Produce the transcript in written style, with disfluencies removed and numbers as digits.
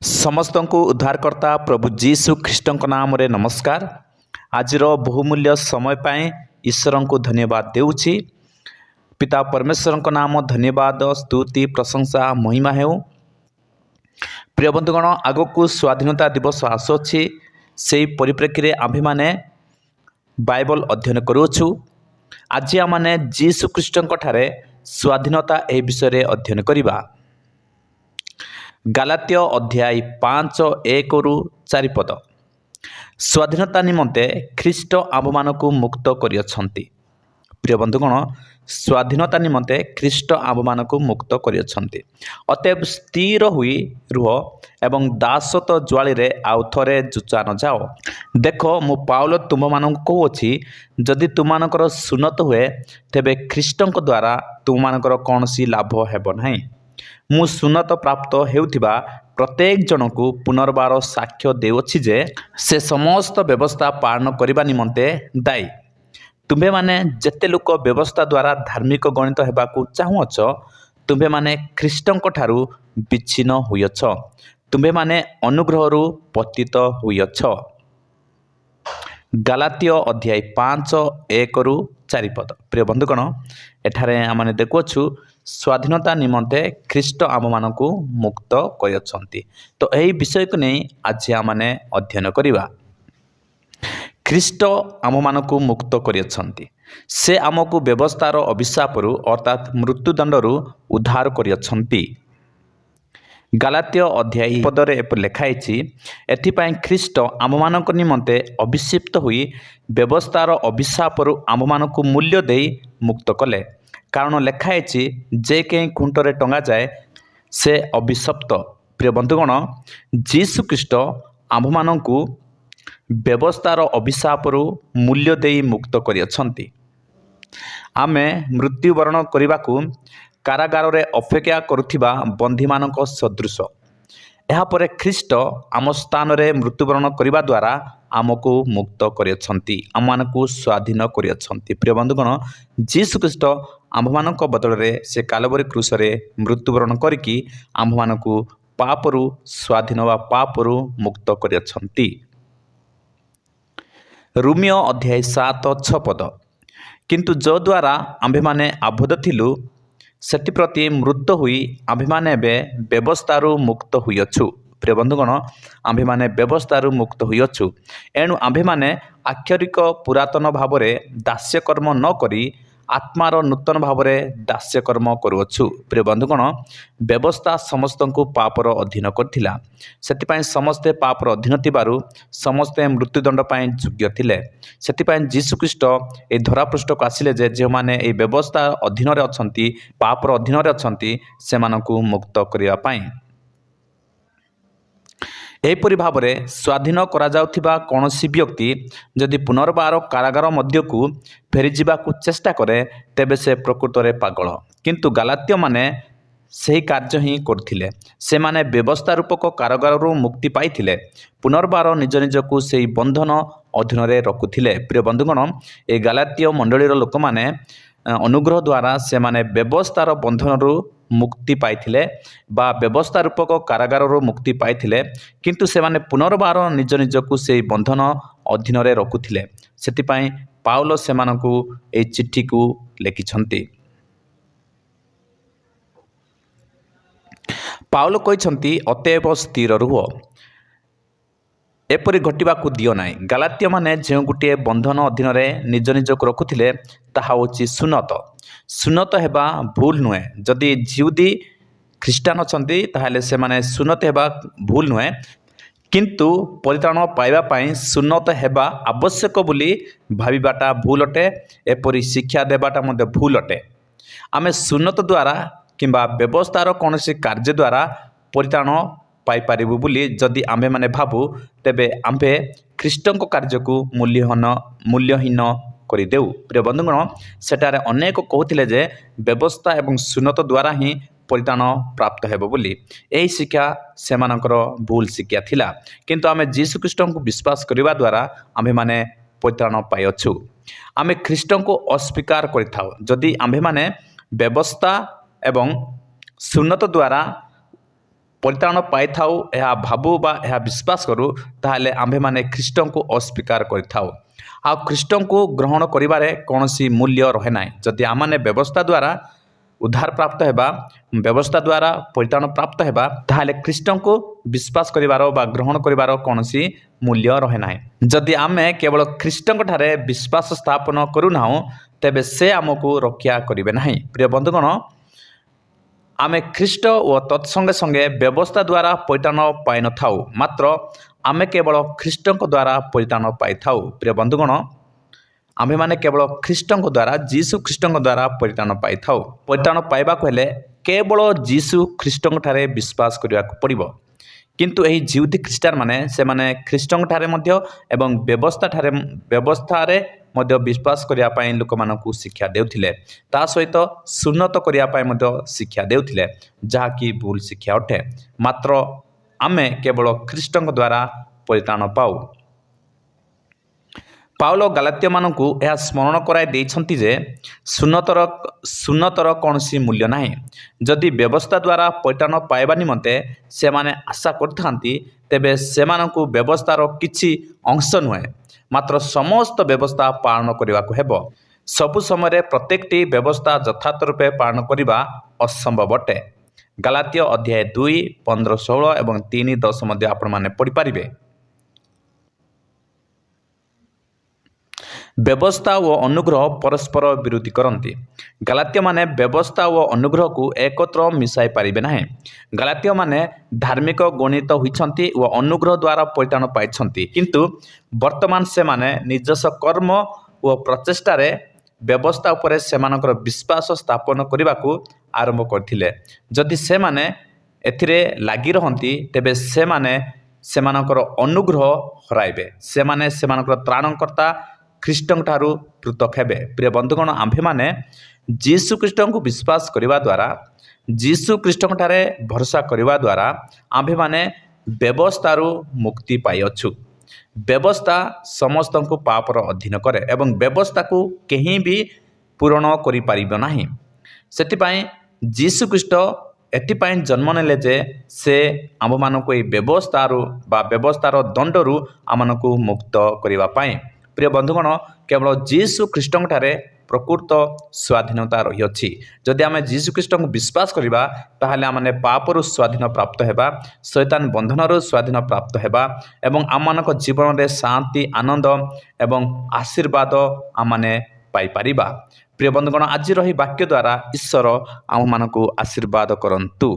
समस्त को उद्धारकर्ता प्रभु जीशु ख्रीष्ट नाम रे नमस्कार। आज बहुमूल्य समय पाए ईश्वर को धन्यवाद देउछि। पिता परमेश्वर को नाम धन्यवाद स्तुति प्रशंसा महिमा हेउ। प्रिय बंधुगण, आग को स्वाधीनता दिवस आसुछि। से परिप्रेक्षी रे आम्भे माने बाइबल अध्ययन करूछु। आज आमने जीशु ख्रीष्ट ठारे स्वाधीनता ए विषय रे अध्ययन करिबा। गालात्य अध्याय 5:1-4 पद। स्वाधीनता निमंते ख्रीष्ट आम्भमानकु मुक्त करियछंती। प्रिय बंधुगण, स्वाधीनता निमंते ख्रीष्ट आम्भमानकु मुक्त करियछंती। अतएव स्थिर हुई रुह एवं दासत ज्वाली रे आउ थरे जुचा न जाओ। देख, मु पाउल तुममानकु कहूछि, जदि तुममानकर सुनत हुए तेबे ख्रीष्टଙ୍କ द्वारा तुममानकर कोनसी लाभ हेबो नाही। मु सुनत प्राप्त हेउथिबा प्रत्येक जन को पुनर्बार साक्ष्य देउछि जे से समस्त व्यवस्था पालन करिबा निमंते दायी। तुम्भे माने जेते लोक व्यवस्था द्वारा धार्मिक गणित हेबाकू चाहुअछ, तुम्भे माने ख्रीष्टଙ୍କ ठारू विच्छिन्न होइअछ। तुम्भे माने अनुग्रहरु पतित होइअछ। गालात्य अध्याय 5:1-4 पद। प्रिय बंधुगण, एठारे आमने देखुछु स्वाधीनता निमंते ख्रीष्ट आममानकु मुक्त करियछंती। तो एही विषय को नहीं आज आमने अध्ययन करिबा। ख्रीष्ट आममानकु मुक्त करियछंती। से आमकु व्यवस्थार अभिशापरु अर्थात मृत्युदंडरु उद्धार करियछंती। गालात्य अध्याय पदरे एपर लेखाइछि, एथिपाई ख्रीष्ट आममानक निमंते अभिषिप्त हुई व्यवस्थार अभिशापरु आममानकु मूल्य देई मुक्त कले। कारण लेखाइछि, जे के खुंटरे टंगा जाए से अभिशप्त। प्रिय बंधुगण, जीशु ख्रीष्ट आम्भमानंकु व्यवस्थार अभिशापरु मूल्य देई मुक्त करियछंती। आमे मृत्युवरण करिबाकू कारागार रे अपेक्षा करुथिबा बंधी मानक सदृश। एहापरे ख्रीष्ट आम स्थान रे मृत्युवरण करिबा द्वारा आमको मुक्त करियछंती, आममानकु स्वाधीन करियछंती। प्रिय बंधुगण, जीशु ख्रीष्ट आम्भमानक बदल रे से कालवरी क्रूस रे मृत्युवरण करिकी आम्भमानकु पापरु स्वाधीन वा पापरु मुक्त करियछंती। रोमियो अध्याय 7:6 पद। किंतु जो द्वारा आम्भेमाने आबद्ध थिलु सेतिप्रति मृत हुई आम्भेमाने एबे व्यवस्थारु मुक्त हुइअछु। प्रिय बंधुगण, आम्भेमाने व्यवस्थारु मुक्त हुइअछु। एणु आम्भेमाने आक्षरिक पुरातन भावरे दास्यकर्म न करी आत्मार नूतन भावरे दास्यकर्म करुअछु। प्रिय बंधुगण, व्यवस्था समस्तଙ୍କୁ पापर अधीन करथिला। सेतिपाई समस्ते पापर अधीन थिबारु समस्ते मृत्युदंड पाई योग्य थिले। सेतिपाई जीशु ख्रीष्ट ए धरापृष्ठ को आसिले जे जे माने ए व्यवस्था अधीन रे अछंती, पापर अधीन रे अछंती, सेमानंकु मुक्त करिया पाई। एहीपरि भावरे स्वाधीन करा जाउथिबा कोनोसी व्यक्ति जदि पुनर्बार कारागार मध्यकू फेरी जिबाकू चेष्टा करे तेबे से प्रकृत रे पागल। किंतु गालात्य माने सही कार्य ही करथिले। से माने व्यवस्था रूपक कारागाररू मुक्ति पाइथिले, पुनर्बार निज निजकू सेही बंधन अधीन रे रखुथिले। प्रिय बंधुगण, ए गालात्य मंडलीर लोक माने अनुग्रह द्वारा से माने व्यवस्थार बंधनरू मुक्ति पाइथिले बा व्यवस्था रूपक कारागाररू मुक्ति पाइथिले, किंतु से माने पुनर्बार निज निजकू सेही बंधन अधीन रे रखुथिले। सेतिपाई पाउल सेमानकू ए चिट्ठी को लेखिछंती। पाउल कहिछंती, अतएव स्थिर रुह, एपरि घटिबाकू दियो नाही। गालात्य माने जे गुटिए बंधन अधीन रे निज निजको रखुथिले ताहा होछि सुनत। सुनत हेबा भूल नुहे। जदि जिहुदी ख्रीष्टान अछंती ताहाले से माने सुनत हेबा भूल नुहे, किंतु परित्राण पाइबा पाई सुनत हेबा आवश्यक बोली भाबिबाटा भूल अटे। एपरि शिक्षा देबाटा मध्ये भूल अटे। आमे सुनत द्वारा किंबा व्यवस्थार कोनोसी कार्य द्वारा परित्राण पाई पारिबु बोली जदि आम्भे माने भाबु, तेबे आम्भे ख्रीष्टଙ୍କ कार्यकू मूल्यहीन करि देउ। प्रिय बंधुगण, सेटारे अनेक कहूथिले जे व्यवस्था एवं सुनत द्वारा ही परित्राण प्राप्त हेबो बोली। एही शिक्षा सेमानकर भूल शिक्षा थिला। किंतु आमे जीशु ख्रीष्टଙ୍କୁ विश्वास करिबा द्वारा आम्भे माने परित्राण पाइअछु। आमे ख्रीष्टଙ୍କୁ अस्वीकार करिथाउ जदि आम्भे माने व्यवस्था एवं सुनत द्वारा परित्राण पाई भावु बा विश्वास करूँ ताहले आम्भेमाने ख्रीष्ट को अस्वीकार करिथाउ। आ ख्रीष्ट को ग्रहण करिबारे कौनसी मूल्य रहे ना। जदि आमने व्यवस्था द्वारा उद्धार प्राप्त हेबा, व्यवस्था द्वारा परित्राण प्राप्त हेबा, ताहले ख्रीष्ट को विश्वास करिबार बा ग्रहण करिबार कौनसी मूल्य रहे ना। जदि आमे केवल ख्रीष्ट ठारे विश्वास स्थापन करूना तेबे से आमको रक्षा करिवे नाही। प्रिय बंधुगण, आमे ख्रीष्ट और तत्संगे संगे व्यवस्था द्वारा परित्राण पाई न थाउ, मात्र आमे केवल ख्रीष्ट द्वारा परित्राण पाई थाउ। प्रिय बंधुगण, आम्भे माने केवल ख्रीष्ट द्वारा जीशु ख्रीष्ट द्वारा परित्राण पाई थाउ। परित्राण पाइबा हेले केवल जीशु ख्रीष्ट ठारे विश्वास करिया पड़िबो। किंतु एही जिउती ख्रीष्टान माने से माने ख्रीष्ट ठारे मध्य एवं व्यवस्थारे मध्य विश्वास करिया पई लोक मानकु शिक्षा देउथिले, ता सहित सुन्नत करिया पई मध्य शिक्षा देउथिले, जहा कि भूल शिक्षा अटे। मात्र आमे केवल ख्रीष्ट द्वारा परित्राण पाऊ। पाउल गलातिया मानकु यह स्मरण कराई देइछंती जे सुन्नतर कौनसी मूल्य नाही। जदि व्यवस्था द्वारा परित्राण पाइबा निमंते से माने आशा करथांती, तेबे सेमानकु व्यवस्थार किछि अंश नुहे, मात्र समस्त व्यवस्था पालन करिवाकु हेबो। सबु समय प्रत्येकटी व्यवस्था यथार्थ रूपे पालन करिबा असंभव अटे। गलातिया अध्याय 2 15-16 एवं 3-10 मध्ये आपण माने पढ़ि पारिबे। व्यवस्था व अनुग्रह परस्पर विरोधी करती। गलातिया माने व्यवस्था व अनुग्रह को एकत्र मिसाई पारिबे नाही। गलातिया माने धार्मिक गणित होइछंती व अनुग्रह द्वारा परित्राण पाइछंती, किंतु वर्तमान से माने निजस्व कर्म व प्रचेष्टारे व्यवस्था उपरे सेमानकर विश्वास स्थापन करिबाकू आरंभ करथिले। जदि से माने एथिरे लागि रहंती, तेबे से माने सेमानकर अनुग्रह हराइबे। से माने सेमानकर त्राणकर्ता ख्रीष्ट ठारू पृथक हेबे। प्रिय बंधुगण, आम्भे माने जीशु ख्रीष्ट को विश्वास करिबा द्वारा, जीशु ख्रीष्ट ठारे भरोसा करिबा द्वारा आम्भे माने व्यवस्थारू मुक्ति पाई अछु। व्यवस्था समस्त को पापर अधीन करे एवं व्यवस्था को कहीं भी पूरण करि पारिबो नाही। सेतिपाई जीशु ख्रीष्ट एथिपाई जन्म नेले जे से आम मानक ए व्यवस्थारू बा व्यवस्थार दंडरू आमनकु मुक्त करिबा पाई। प्रिय बंधुगण, केवल जीशु ख्रीष्ट ठारे प्रकृत स्वाधीनता रही अछि। जदि आमे जीशु ख्रीष्ट को विश्वास करिबा, ताहाले आमने पापरु स्वाधीन प्राप्त हेबा, शैतान बंधनरु स्वाधीन प्राप्त हेबा एवं आमनक जीवन रे शांति, आनंद एवं आशीर्वाद आमने पाई परिबा। प्रिय बंधुगण, आज रही वाक्य द्वारा ईश्वर आम मानकु आशीर्वाद करंतु।